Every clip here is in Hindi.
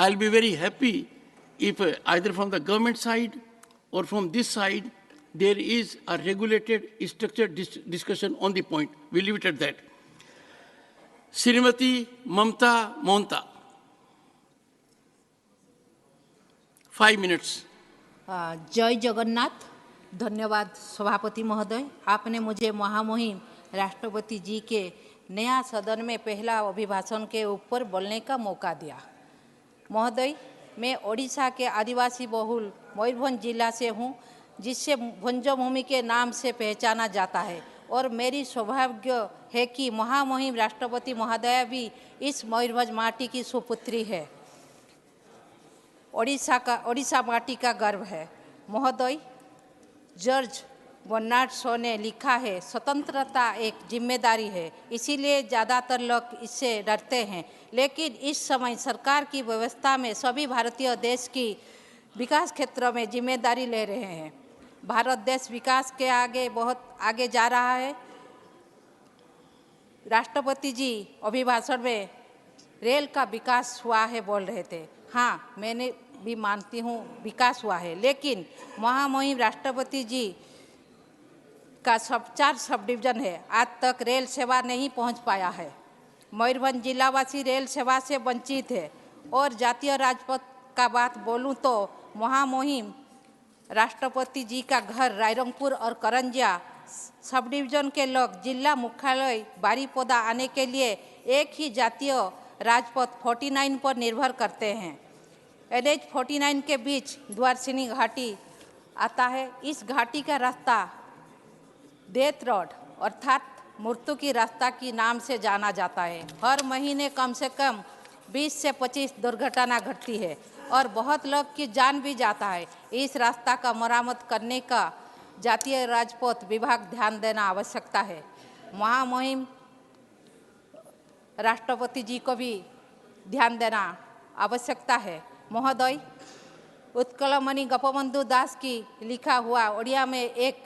I'll be very happy if either from the government side or from this side, there is a regulated, structured discussion on the point. We leave it at that. Srimati Mamta Mohnta, 5 minutes. जय जगन्नाथ। धन्यवाद सभापति महोदय, आपने मुझे महामहिम राष्ट्रपति जी के नया सदन में पहला अभिभाषण के ऊपर बोलने का मौका दिया। महोदय, मैं ओडिशा के आदिवासी बहुल मयूरभंज जिला से हूँ, जिससे भंजभूमि के नाम से पहचाना जाता है, और मेरी सौभाग्य है कि महामहिम राष्ट्रपति महोदया भी इस मयूरभंज माटी की सुपुत्री है। ओडिशा माटी का गर्व है। महोदय, जॉर्ज बर्नार्ड शॉ ने लिखा है, स्वतंत्रता एक जिम्मेदारी है, इसीलिए ज़्यादातर लोग इससे डरते हैं, लेकिन इस समय सरकार की व्यवस्था में सभी भारतीय देश की विकास क्षेत्र में जिम्मेदारी ले रहे हैं। भारत देश विकास के आगे बहुत आगे जा रहा है। राष्ट्रपति जी अभिभाषण में रेल का विकास हुआ है बोल रहे थे। हाँ, मैंने भी मानती हूँ विकास हुआ है, लेकिन महामहिम राष्ट्रपति जी का 4 सब डिवीजन है, आज तक रेल सेवा नहीं पहुँच पाया है। मयूरभंज जिलावासी रेल सेवा से वंचित है। और जातीय राजपथ का बात बोलूँ तो महामहिम राष्ट्रपति जी का घर रायरंगपुर और करंजिया सब डिवीजन के लोग जिला मुख्यालय बारीपोदा आने के लिए एक ही जातीय राजपथ 49 पर निर्भर करते हैं। NH 49 के बीच द्वारसिनी घाटी आता है। इस घाटी का रास्ता डेथ रोड अर्थात मृत्यु की रास्ता की नाम से जाना जाता है। हर महीने कम से कम 20 से 25 दुर्घटना घटती है और बहुत लोग की जान भी जाता है। इस रास्ता का मरम्मत करने का जातीय राजपथ विभाग ध्यान देना आवश्यकता है। महामहिम राष्ट्रपति जी को भी ध्यान देना आवश्यकता है। महोदय, उत्कलमणि गोपबंधु दास की लिखा हुआ ओडिया में एक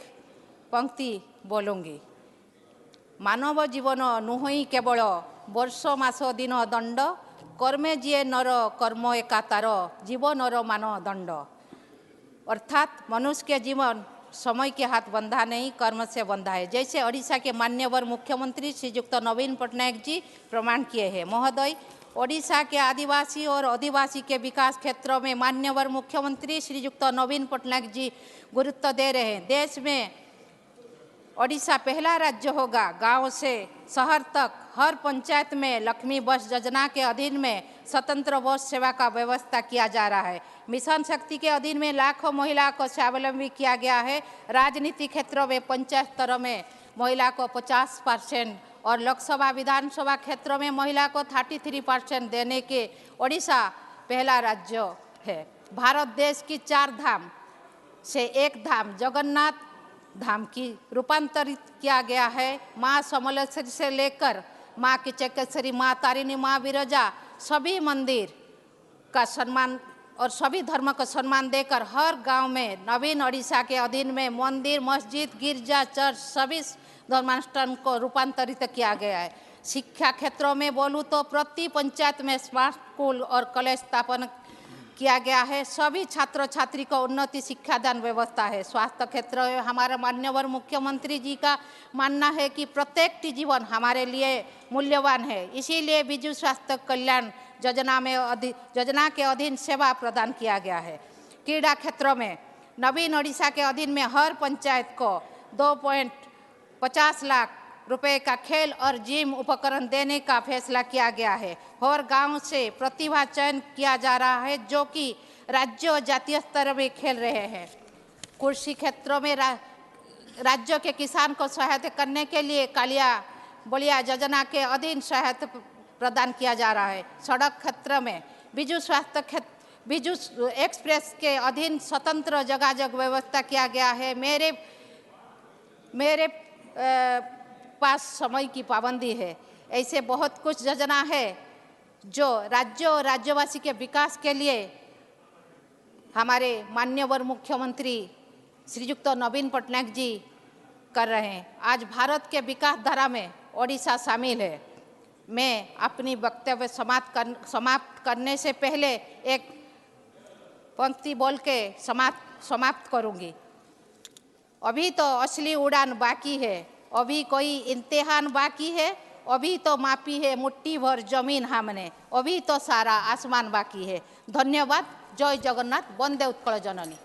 पंक्ति बोलूँगी। मानव जीवन नुहई केवल वर्ष मास दिन दंड, कर्मे जिए नर कर्म एका तार जीवनर मानदंड। अर्थात मनुष्य के जीवन समय के हाथ बंधा नहीं, कर्म से बंधा है, जैसे ओडिशा के माननीय मुख्यमंत्री श्रीयुक्त नवीन पटनायक जी प्रमाण किए हैं। महोदय, ओडिशा के आदिवासी और आदिवासी के विकास क्षेत्रों में माननीय मुख्यमंत्री श्रीयुक्त नवीन पटनायक जी गुरुत्व दे रहे हैं। देश में ओडिशा पहला राज्य होगा गांव से शहर तक हर पंचायत में लक्ष्मी बस योजना के अधीन में स्वतंत्र बस सेवा का व्यवस्था किया जा रहा है। मिशन शक्ति के अधीन में लाखों महिला को स्वावलंबी किया गया है। राजनीति क्षेत्रों में पंचायत स्तर में महिला को 50% और लोकसभा विधानसभा क्षेत्रों में महिला को 33% देने के ओडिशा पहला राज्य है। भारत देश की 4 धाम से एक धाम जगन्नाथ धाम की रूपांतरित किया गया है। माँ समलेश्वरी से लेकर माँ किचकेश्वरी, माँ तारिणी, माँ विरजा, सभी मंदिर का सम्मान और सभी धर्म को सम्मान देकर हर गांव में नवीन ओडिशा के अधीन में मंदिर, मस्जिद, गिरजा, चर्च सभी धर्मानुष्ठान को रूपांतरित किया गया है। शिक्षा क्षेत्रों में बोलूँ तो प्रति पंचायत में स्मार्ट स्कूल और कॉलेज स्थापना किया गया है। सभी छात्र छात्री को उन्नति शिक्षादान व्यवस्था है। स्वास्थ्य क्षेत्र में हमारा माननीय मुख्यमंत्री जी का मानना है कि प्रत्येक जीवन हमारे लिए मूल्यवान है, इसीलिए बिजू स्वास्थ्य कल्याण योजना के अधीन सेवा प्रदान किया गया है। क्रीड़ा क्षेत्रों में नवीन ओडिशा के अधीन में हर पंचायत को 2.50 लाख रुपए का खेल और जिम उपकरण देने का फैसला किया गया है। हर गांव से प्रतिभा चयन किया जा रहा है जो कि राज्य और जातीय स्तर में खेल रहे हैं। कृषि क्षेत्रों में राज्य के किसान को सहायता करने के लिए कालिया बलिया योजना के अधीन सहायता प्रदान किया जा रहा है। सड़क क्षेत्र में बिजू एक्सप्रेस के अधीन स्वतंत्र जोगाजोग व्यवस्था किया गया है। मेरे पास समय की पाबंदी है। ऐसे बहुत कुछ योजना है जो राज्य और राज्यवासी के विकास के लिए हमारे माननीय मुख्यमंत्री श्रीयुक्त नवीन पटनायक जी कर रहे हैं। आज भारत के विकास धारा में ओडिशा शामिल है। मैं अपनी वक्तव्य समाप्त करने से पहले एक पंक्ति बोल के समाप्त करूंगी। अभी तो असली उड़ान बाकी है, अभी कोई इम्तिहान बाकी है, अभी तो मापी है मुट्ठी भर जमीन हमने, अभी तो सारा आसमान बाकी है। धन्यवाद। जय जगन्नाथ। वंदे उत्कल जननी।